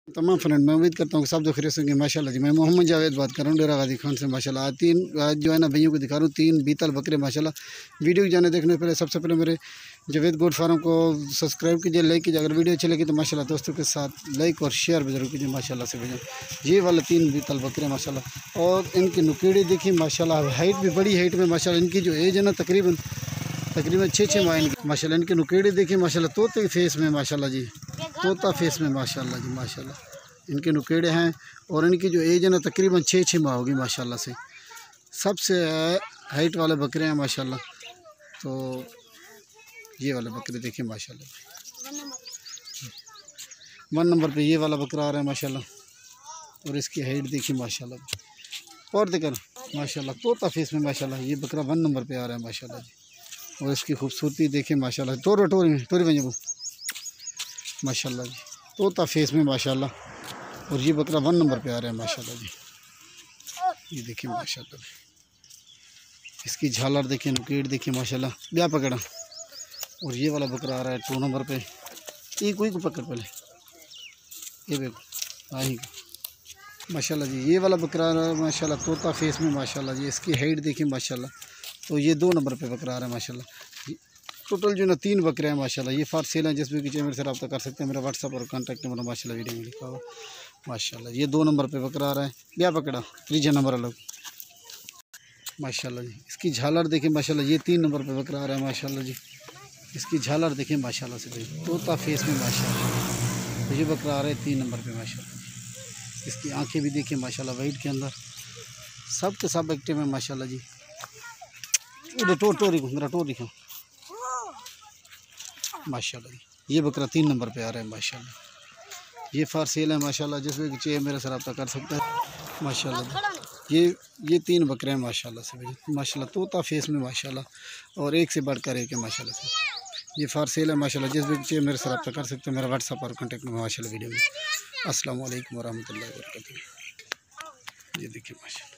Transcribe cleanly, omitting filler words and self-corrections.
तमाम फ्रेंड मैं उम्मीद करता हूँ कि सब जो खरीद होंगे माशाल्लाह जी। मैं मोहम्मद जावेद बात कर रहा हूँ डेरा गाजी खान से माशाल्लाह। आज जो है ना भैया को दिखा रहा हूँ 3 बीतल बकरे माशाल्लाह। वीडियो की जाने देखने पहले सबसे पहले मेरे जावेद गोट फार्म को सब्सक्राइब कीजिए, लाइक कीजिए। अगर वीडियो अच्छी लगी तो माशाल्लाह दोस्तों के साथ लाइक और शेयर भी जरूर कीजिए माशाल्लाह से भैया। ये वाला 3 बीतल बकरे माशाल्लाह। और इनकी नुकीड़े देखिए माशाल्लाह, हाइट भी बड़ी हाइट में माशाल्लाह। इनकी जो एज है ना तकरीबन 6 माह इनकी माशाल्लाह। इनके नुकीड़े देखिए माशाल्लाह, तोते के फेस में माशाल्लाह जी, तोता फेस में माशाल्लाह जी माशाल्लाह इनके नुकेड़े हैं। और इनकी जो एज है ना तकरीबन 6 माह होगी माशाल्लाह से। सबसे हाइट वाले बकरे हैं माशाल्लाह। तो ये वाले बकरे देखिए माशाल्लाह, 1 नंबर पे ये वाला बकरा आ रहा है माशाल्लाह। और इसकी हाइट देखिए माशाल्लाह। और देखकर माशाल्लाह तोता फेस में माशाल्लाह ये बकरा 1 नंबर पे आ रहा है माशाल्लाह जी। और इसकी खूबसूरती देखिए माशाल्लाह, टोरी बन माशाल्लाह जी, तोता फेस में माशाल्लाह। और ये बकरा 1 नंबर पे आ रहा है माशाल्लाह जी। ये देखिए माशाल्लाह, इसकी झालर देखिए, नुकेट देखिए माशाल्लाह, ब्याह पकड़ा। और ये वाला बकरा आ रहा है 2 नंबर पे। कोई को पकड़ पहले, ये देखो आई माशाल्लाह जी। ये वाला बकरा आ रहा है माशाल्लाह, तोता फेस में माशाल्लाह जी। इसकी हाइट देखिए माशाल्लाह। तो ये 2 नंबर पे बकरा आ रहा है माशाल्लाह। टोटल जो ना 3 बकरे हैं माशाल्लाह। ये फॉर सेल हैं, जिस भी किसी मेरे से रब्ता कर सकते हैं। मेरा व्हाट्सअप और कॉन्टैक्ट नंबर माशाल्लाह वीडियो में लिखा हुआ माशाल्लाह। ये 2 नंबर पे बकरा आ रहा है, ब्याह पकड़ा, त्रीजा नंबर अलग माशाल्लाह जी। इसकी झालर देखिए माशाल्लाह, ये 3 नंबर पे बकरा आ रहा है माशाल्लाह जी। इसकी झालर देखिए माशाल्लाह से भाई, तोता फेस में माशाल्लाह। तो ये बकरा आ रहा है 3 नंबर पे माशाल्लाह। इसकी आंखें भी देखिए माशाल्लाह, वाइट के अंदर सब के सब एक्टिव है माशाल्लाह जी। टोरी को मेरा टोर दिखा माशाल्लाह जी। ये बकरा 3 नंबर पे आ रहा है माशाल्लाह। ये फॉर सेल है माशाल्लाह, जिस भी चाहिए मेरे से रब्ता कर सकता है माशाल्लाह। ये 3 बकरे हैं माशाल्लाह से भाई माशाल्लाह, तोता फेस में माशाल्लाह। और एक से बढ़कर एक है माशाल्लाह से। ये फॉर सेल है माशाल्लाह, जिस भी चाहिए मेरे से रब्ता कर सकते हैं। मेरा व्हाट्सअप और कॉन्टैक्ट नंबर माशाल्लाह वीडियो में। अस्सलाम वालेकुम वरहमतुल्लाहि वबरकातुहू। ये देखिए माशाल्लाह।